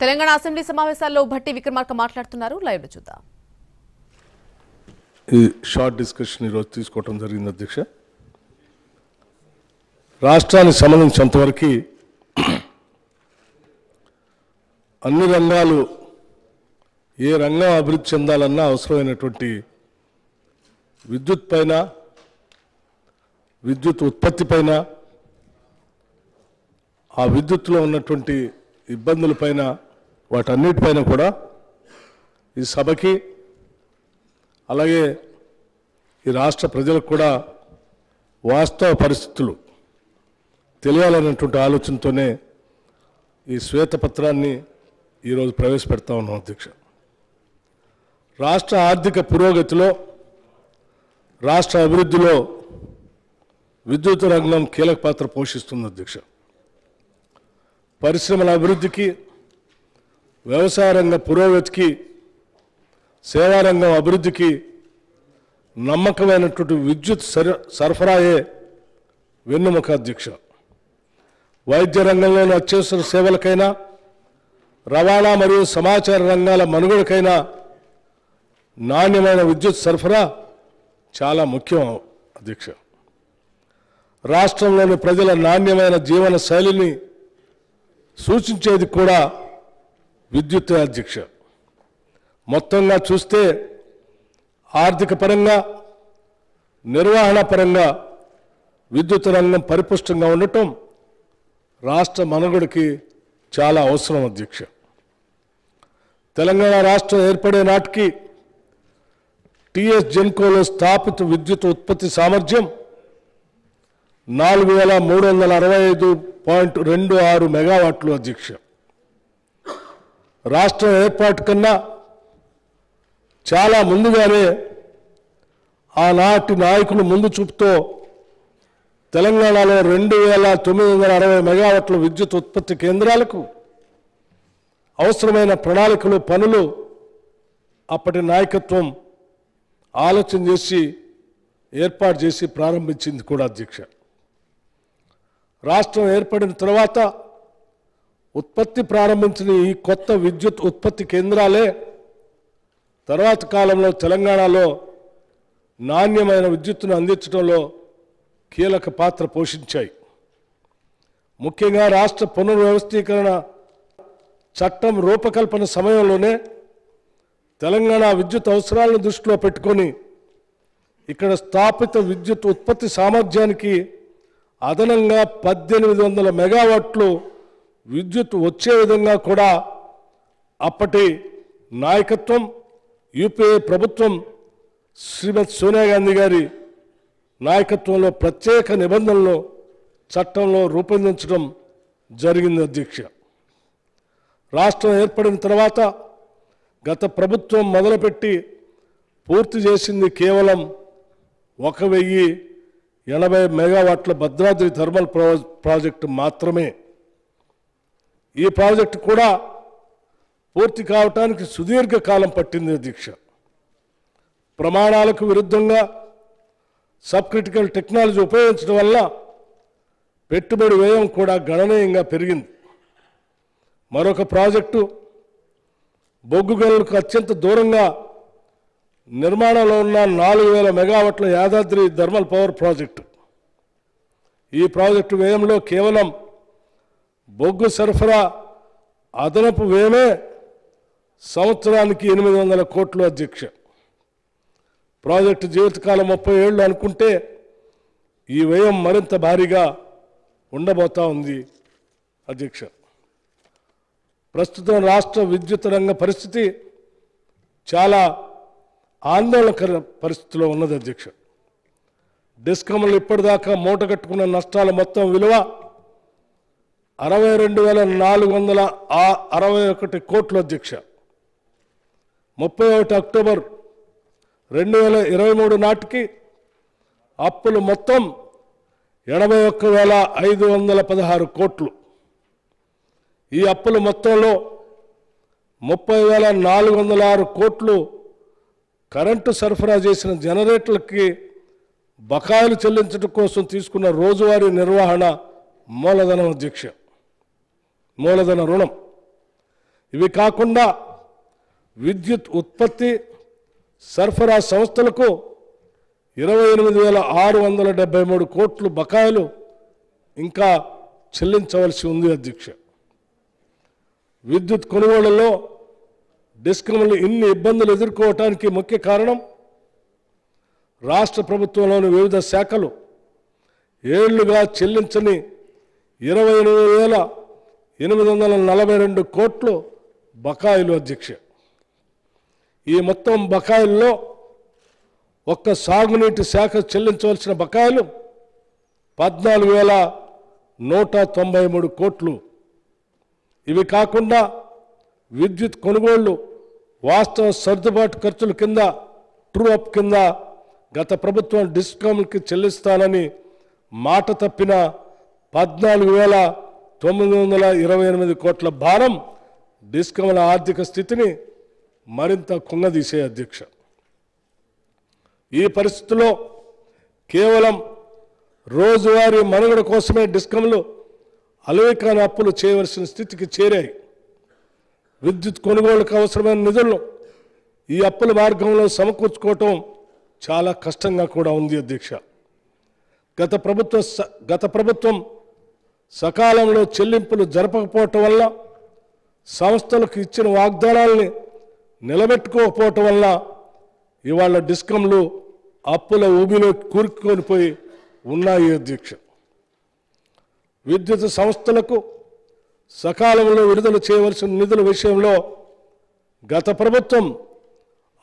Telangana assembly సమావేశాల్లో భట్టి విక్రమార్క మాట్లాడుతున్నారు. Live లో చూద్దాం. ఈ షార్ట్ డిస్కషన్ ఈరోజు తీసుకోవడం జరిగింది అధ్యక్ష. రాష్ట్రానికి సంబంధించినంతవరకు అన్ని రంగాలు ఏ రంగం అభివృద్ధి చెందాలన్నా అవసరమైనటువంటి విద్యుత్ పైన, విద్యుత్ ఉత్పత్తి పైన, ఆ విద్యుత్తులో ఉన్నటువంటి ఇబ్బందులపైన, వాటన్నిటిపైన కూడా ఈ సభకి అలాగే ఈ రాష్ట్ర ప్రజలకు కూడా వాస్తవ పరిస్థితులు తెలియాలనేటువంటి ఆలోచనతోనే ఈ శ్వేతపత్రాన్ని ఈరోజు ప్రవేశపెడతా ఉన్నాం అధ్యక్ష. రాష్ట్ర ఆర్థిక పురోగతిలో, రాష్ట్ర అభివృద్ధిలో విద్యుత్ రంగం కీలక పాత్ర పోషిస్తుంది అధ్యక్ష. పరిశ్రమల అభివృద్ధికి, వ్యవసాయ రంగ పురోగతికి, సేవారంగం అభివృద్ధికి నమ్మకమైనటువంటి విద్యుత్ సరఫరాయే వెన్నెముక అధ్యక్ష. వైద్య రంగంలోని అత్యవసర సేవలకైనా, రవాణా మరియు సమాచార రంగాల మనుగడకైనా నాణ్యమైన విద్యుత్ సరఫరా చాలా ముఖ్యం అధ్యక్ష. రాష్ట్రంలోని ప్రజల నాణ్యమైన జీవన శైలిని సూచించేది కూడా విద్యుత్ అధ్యక్ష. మొత్తంగా చూస్తే ఆర్థిక పరంగా, నిర్వహణ పరంగా విద్యుత్ రంగం పరిపుష్టంగా ఉండటం రాష్ట్ర మనుగడకి చాలా అవసరం అధ్యక్ష. తెలంగాణ రాష్ట్రం ఏర్పడే నాటికి టీఎస్ జెన్కోలో స్థాపిత విద్యుత్ ఉత్పత్తి సామర్థ్యం 4365.26 మెగావాట్లు అధ్యక్ష. రాష్ట్రం ఏర్పాటు కన్నా చాలా ముందుగానే ఆనాటి నాయకులు ముందు చూపుతో తెలంగాణలో 2960 మెగావాట్ల విద్యుత్ ఉత్పత్తి కేంద్రాలకు అవసరమైన ప్రణాళికలు, పనులు అప్పటి నాయకత్వం ఆలోచన చేసి ఏర్పాటు చేసి ప్రారంభించింది కూడా అధ్యక్ష. రాష్ట్రం ఏర్పడిన తర్వాత ఉత్పత్తి ప్రారంభించిన ఈ కొత్త విద్యుత్ ఉత్పత్తి కేంద్రాలే తర్వాత కాలంలో తెలంగాణలో నాణ్యమైన విద్యుత్తును అందించడంలో కీలక పాత్ర పోషించాయి. ముఖ్యంగా రాష్ట్ర పునర్వ్యవస్థీకరణ చట్టం రూపకల్పన సమయంలోనే తెలంగాణ విద్యుత్ అవసరాలను దృష్టిలో పెట్టుకొని ఇక్కడ స్థాపిత విద్యుత్ ఉత్పత్తి సామర్థ్యానికి అదనంగా 1800 మెగావాట్లు విద్యుత్ వచ్చే విధంగా కూడా అప్పటి నాయకత్వం, యూపీఏ ప్రభుత్వం శ్రీమతి సోనియా గాంధీ గారి నాయకత్వంలో ప్రత్యేక నిబంధనలు చట్టంలో రూపొందించడం జరిగింది అధ్యక్ష. రాష్ట్రం ఏర్పడిన తర్వాత గత ప్రభుత్వం మొదలుపెట్టి పూర్తి చేసింది కేవలం 1080 మెగావాట్ల భద్రాద్రి థర్మల్ ప్రాజెక్టు మాత్రమే. ఈ ప్రాజెక్టు కూడా పూర్తి కావటానికి సుదీర్ఘకాలం పట్టింది అధ్యక్ష. ప్రమాణాలకు విరుద్ధంగా సబ్ క్రిటికల్ టెక్నాలజీ ఉపయోగించడం వల్ల పెట్టుబడి వ్యయం కూడా గణనీయంగా పెరిగింది. మరొక ప్రాజెక్టు బొగ్గు గనులకు అత్యంత దూరంగా నిర్మాణంలో ఉన్న 4000 మెగావాట్ల యాదాద్రి థర్మల్ పవర్ ప్రాజెక్టు. ఈ ప్రాజెక్టు వ్యయంలో కేవలం బొగ్గు సరఫరా అదనపు వ్యయమే సంవత్సరానికి 800 కోట్లు అధ్యక్ష. ప్రాజెక్టు జీవితకాలం 30 ఏళ్ళు అనుకుంటే ఈ వ్యయం మరింత భారీగా ఉండబోతా ఉంది అధ్యక్ష. ప్రస్తుతం రాష్ట్ర విద్యుత్ రంగ పరిస్థితి చాలా ఆందోళనకర పరిస్థితిలో ఉన్నది అధ్యక్ష. డిస్కమ్లు ఇప్పటిదాకా మూటగట్టుకున్న నష్టాల మొత్తం విలువ 62,461 కోట్లు అధ్యక్ష. 31 అక్టోబర్ 2023 నాటికి అప్పులు మొత్తం 81,516 కోట్లు. ఈ అప్పుల మొత్తంలో 30,406 కోట్లు కరెంటు సరఫరా చేసిన జనరేటర్లకి బకాయిలు చెల్లించడం కోసం తీసుకున్న రోజువారీ నిర్వహణ మూలధనం అధ్యక్ష. మూలధన రుణం ఇవి కాకుండా విద్యుత్ ఉత్పత్తి సరఫరా సంస్థలకు 28,673 కోట్లు బకాయిలు ఇంకా చెల్లించవలసి ఉంది అధ్యక్ష. విద్యుత్ కొనుగోళ్లలో డిస్కమ్లు ఇన్ని ఇబ్బందులు ఎదుర్కోవటానికి ముఖ్య కారణం రాష్ట్ర ప్రభుత్వంలోని వివిధ శాఖలు ఏళ్లుగా చెల్లించని 28,842 కోట్లు బకాయిలు అధ్యక్ష. ఈ మొత్తం బకాయిల్లో ఒక్క సాగునీటి శాఖ చెల్లించవలసిన బకాయిలు 14,193 కోట్లు. ఇవి కాకుండా విద్యుత్ కొనుగోళ్లు వాస్తవ సర్దుబాటు ఖర్చుల కింద ట్రూ అప్ కింద గత ప్రభుత్వం డిస్కామ్కి చెల్లిస్తానని మాట తప్పిన 14,928 కోట్ల భారం డిస్కామ్ల ఆర్థిక స్థితిని మరింత కుంగదీసే అధ్యక్ష. ఈ పరిస్థితుల్లో కేవలం రోజువారీ మనుగడ కోసమే డిస్కమ్లు అలవికాని అప్పులు చేయవలసిన స్థితికి చేరాయి. విద్యుత్ కొనుగోలుకు అవసరమైన నిధులను ఈ అప్పుల మార్గంలో సమకూర్చుకోవటం చాలా కష్టంగా కూడా ఉంది అధ్యక్ష. గత ప్రభుత్వం సకాలంలో చెల్లింపులు జరపకపోవటం వల్ల, సంస్థలకు ఇచ్చిన వాగ్దానాల్ని నిలబెట్టుకోకపోవటం వల్ల ఇవాళ డిస్కమ్లు అప్పుల ఊబిలో కూరుకొని పోయి ఉన్నాయి అధ్యక్ష. విద్యుత్ సంస్థలకు సకాలంలో విడుదల చేయవలసిన నిధుల విషయంలో గత ప్రభుత్వం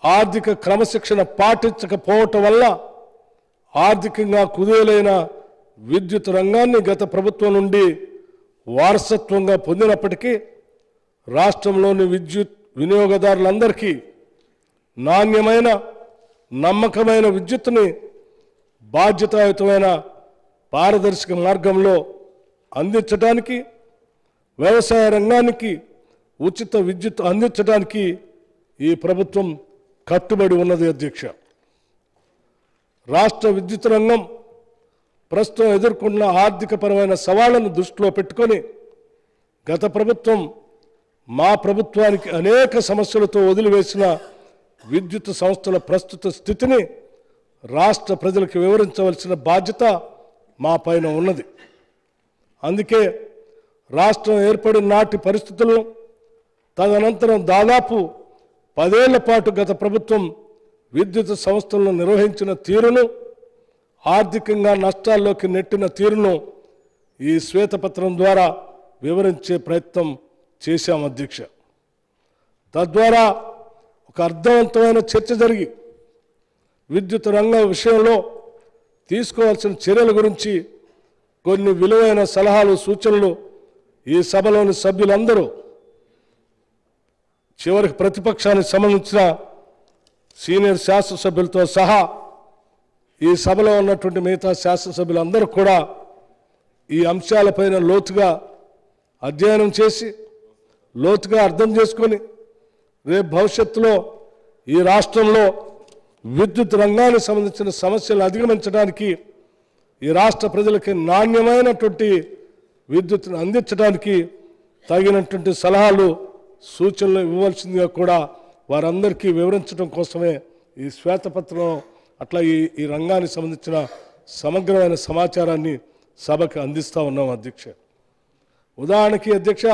ఆర్థిక క్రమశిక్షణ పాటించకపోవటం వల్ల ఆర్థికంగా కుదేలైన విద్యుత్ రంగాన్ని గత ప్రభుత్వం నుండి వారసత్వంగా పొందినప్పటికీ రాష్ట్రంలోని విద్యుత్ వినియోగదారులందరికీ నాణ్యమైన నమ్మకమైన విద్యుత్తుని బాధ్యతాయుతమైన పారదర్శక మార్గంలో అందించడానికి, వ్యవసాయ రంగానికి ఉచిత విద్యుత్ అందించడానికి ఈ ప్రభుత్వం కట్టుబడి ఉన్నది అధ్యక్ష. రాష్ట్ర విద్యుత్ రంగం ప్రస్తుతం ఎదుర్కొన్న ఆర్థికపరమైన సవాళ్లను దృష్టిలో పెట్టుకొని గత ప్రభుత్వం మా ప్రభుత్వానికి అనేక సమస్యలతో వదిలివేసిన విద్యుత్ సంస్థల ప్రస్తుత స్థితిని రాష్ట్ర ప్రజలకు వివరించవలసిన బాధ్యత మా పైన ఉన్నది. అందుకే రాష్ట్రం ఏర్పడిన నాటి పరిస్థితులను, తదనంతరం దాదాపు 10 ఏళ్ల పాటు గత ప్రభుత్వం విద్యుత్ సంస్థలను నిర్వహించిన తీరును, ఆర్థికంగా నష్టాల్లోకి నెట్టిన తీరును ఈ శ్వేతపత్రం ద్వారా వివరించే ప్రయత్నం చేశాం అధ్యక్ష. తద్వారా ఒక అర్థవంతమైన చర్చ జరిగి విద్యుత్ రంగం విషయంలో తీసుకోవాల్సిన చర్యల గురించి కొన్ని విలువైన సలహాలు, సూచనలు ఈ సభలోని సభ్యులందరూ, చివరికి ప్రతిపక్షానికి సంబంధించిన సీనియర్ శాసనసభ్యులతో సహా ఈ సభలో ఉన్నటువంటి మిగతా శాసనసభ్యులందరూ కూడా ఈ అంశాలపైన లోతుగా అధ్యయనం చేసి, లోతుగా అర్థం చేసుకొని రేపు భవిష్యత్తులో ఈ రాష్ట్రంలో విద్యుత్ రంగానికి సంబంధించిన సమస్యలు అధిగమించడానికి, ఈ రాష్ట్ర ప్రజలకి నాణ్యమైనటువంటి విద్యుత్తును అందించడానికి తగినటువంటి సలహాలు, సూచనలు ఇవ్వవలసిందిగా కూడా వారందరికీ వివరించడం కోసమే ఈ శ్వేతపత్రం, అట్లా ఈ రంగానికి సంబంధించిన సమగ్రమైన సమాచారాన్ని సభకు అందిస్తూ ఉన్నాం అధ్యక్ష. ఉదాహరణకి అధ్యక్ష,